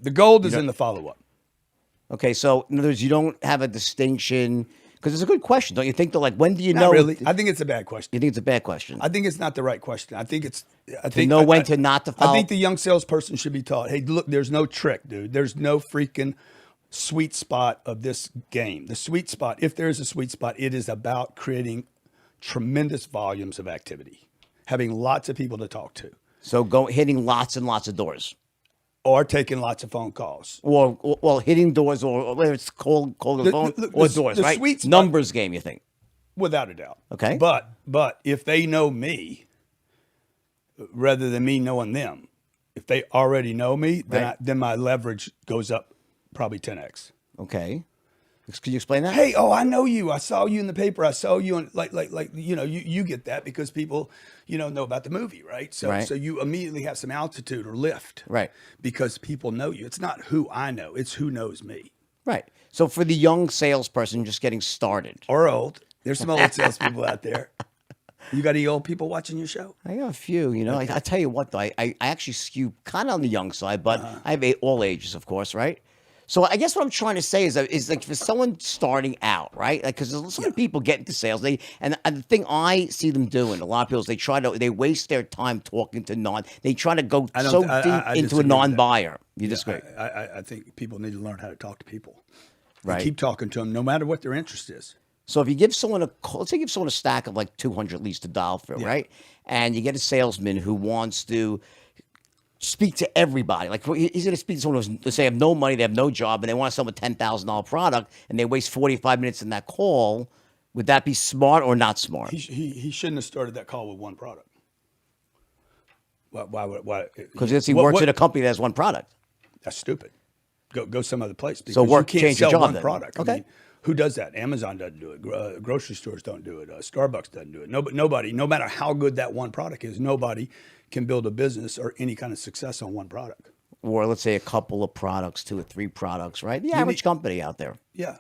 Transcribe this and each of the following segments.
The gold is in the follow-up. Okay, so in other words, you don't have a distinction because it's a good question, don't you think? Though, like, when do you Not know? really. I think it's a bad question. You think it's a bad question I think it's not the right question. I think know when to not to follow. I think the young salesperson should be taught, hey, look, there's no trick, dude. There's no freaking sweet spot of this game. The sweet spot, if there is a sweet spot, it is about creating tremendous volumes of activity, having lots of people to talk to, So hitting lots and lots of doors, or taking lots of phone calls. or hitting doors, or whether it's call the phone or doors, the right? sweet spot- Numbers game, you think? Without a doubt. Okay. But if they know me, rather than me knowing them, if they already know me, then my leverage goes up probably 10x. Okay. Could you explain that? Hey, I know you. I saw you in the paper. I saw you on like you get that because people know about the movie, right? So you immediately have some altitude or lift, Right. Because people know you. It's not who I know; it's who knows me. Right. So for the young salesperson just getting started, Or old. There's some old salespeople out there. You got any old people watching your show? I got a few. I tell you what, though, I actually skew kind of on the young side, but I have all ages, of course, right? So I guess what I'm trying to say is like for someone starting out, right? Like, because there's so many people get into sales, and the thing I see them doing, a lot of people is they waste their time talking to they try to go so deep into a non-buyer. You disagree? I think people need to learn how to talk to people. Right. Keep talking to them, no matter what their interest is. So if you give someone let's say you give someone a stack of like 200 leads to dial through, right? And you get a salesman who wants to speak to everybody. Like he's going to speak to someone who's, let's say, have no money, they have no job, and they want to sell a $10,000 product, and they waste 45 minutes in that call. Would that be smart or not smart? He shouldn't have started that call with one product. Why? Because he works at a company that has one product. That's stupid. Go some other place. Because So you can't change your sell job one then. product. Okay. I mean, who does that? Amazon doesn't do it. Grocery stores don't do it. Starbucks doesn't do it. Nobody, no matter how good that one product is, nobody can build a business or any kind of success on one product. Or let's say a couple of products, 2 or 3 products, right? The average company out there. Yeah.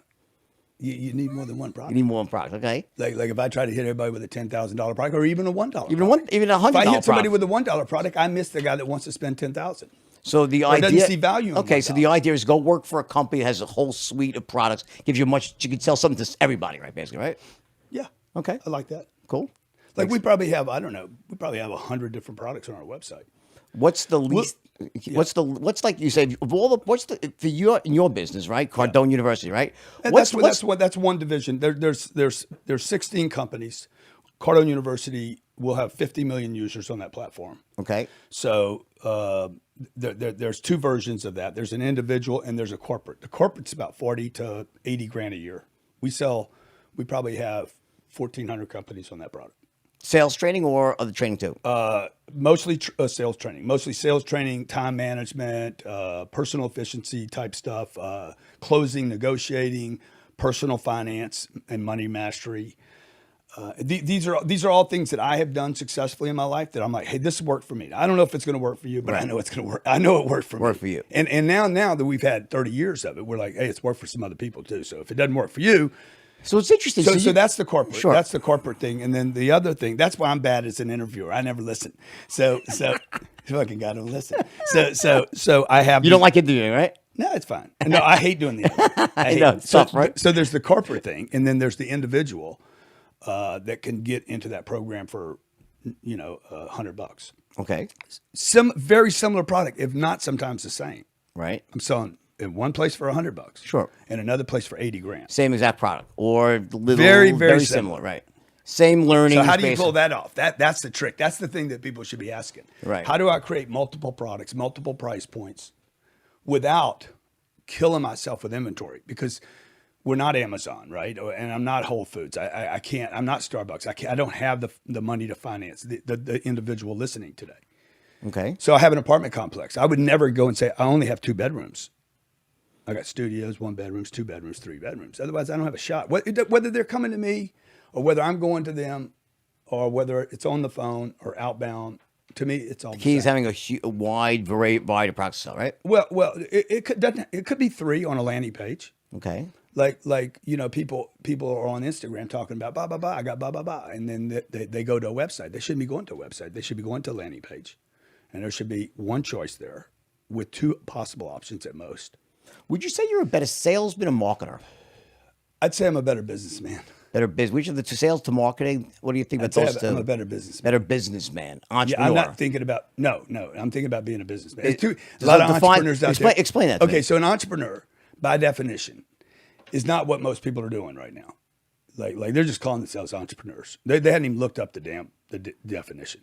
You need more than one product. You need more than product, okay? Like if I try to hit everybody with a $10,000 product or even a $1 product. Even a $100 If I hit somebody product. with a $1 product, I miss the guy that wants to spend $10,000. So the Or idea doesn't see value in Okay, $1. so the idea is go work for a company that has a whole suite of products, gives you you can sell something to everybody, right? Basically, right? Yeah. Okay. I like that. Cool. Like we probably have, I don't know, 100 different products on our website. What's the least? What's like you said? For in your business, right? Cardone University, right? And that's one division. There's 16 companies. Cardone University will have 50 million users on that platform. Okay. So there's 2 versions of that. There's an individual and there's a corporate. The corporate's about 40 to 80 grand a year. We probably have 1,400 companies on that product. Sales training or other training too? Mostly sales training. Mostly sales training, time management, personal efficiency type stuff, closing, negotiating, personal finance, and money mastery. These are all things that I have done successfully in my life that I'm like, hey, this worked for me. I don't know if it's going to work for you, but I know it's going to work. I know it worked for me. Worked for you. And now that we've had 30 years of it, we're like, hey, it's worked for some other people too. So if it doesn't work for you. So it's interesting. So that's the corporate. Sure. That's the corporate thing. And then the other thing, that's why I'm bad as an interviewer. I never listen. So fucking God, don't listen. So I have. You don't like interviewing, right? No, it's fine. No, I hate doing the I know, it's tough, right? So there's the corporate thing, and then there's the individual that can get into that program for, $100. Okay. Very similar product, if not sometimes the same. Right. I'm selling in one place for $100. Sure. And another place for 80 grand. Same exact product or Very similar, similar. right? Same learning. So how do you pull that off? That's the trick. That's the thing that people should be asking. Right. How do I create multiple products, multiple price points without killing myself with inventory? Because we're not Amazon, right? And I'm not Whole Foods. I can't. I'm not Starbucks. I don't have the money to finance the individual listening today. Okay. So I have an apartment complex. I would never go and say I only have 2 bedrooms. I got studios, 1 bedrooms, 2 bedrooms, 3 bedrooms. Otherwise, I don't have a shot. Whether they're coming to me or whether I'm going to them or whether it's on the phone or outbound, to me, it's all the Key is same. having a wide variety of products to sell, right? Well, it could be 3 on a landing page. Okay. Like people are on Instagram talking about blah blah blah. I got blah blah blah, and then they go to a website. They shouldn't be going to a website. They should be going to a landing page, and there should be one choice there, with two possible options at most. Would you say you're a better salesman or marketer? I'd say I'm a better businessman. Better business. Which of the two, sales to marketing? What do you think about I'd those say two? I'm a better businessman. Better businessman, Yeah, entrepreneur. I'm not thinking about no. I'm thinking about being a businessman. There's a does lot that of define- entrepreneurs out there. explain that to Okay, me. so an entrepreneur, by definition, is not what most people are doing right now. Like they're just calling themselves entrepreneurs. They hadn't even looked up the definition.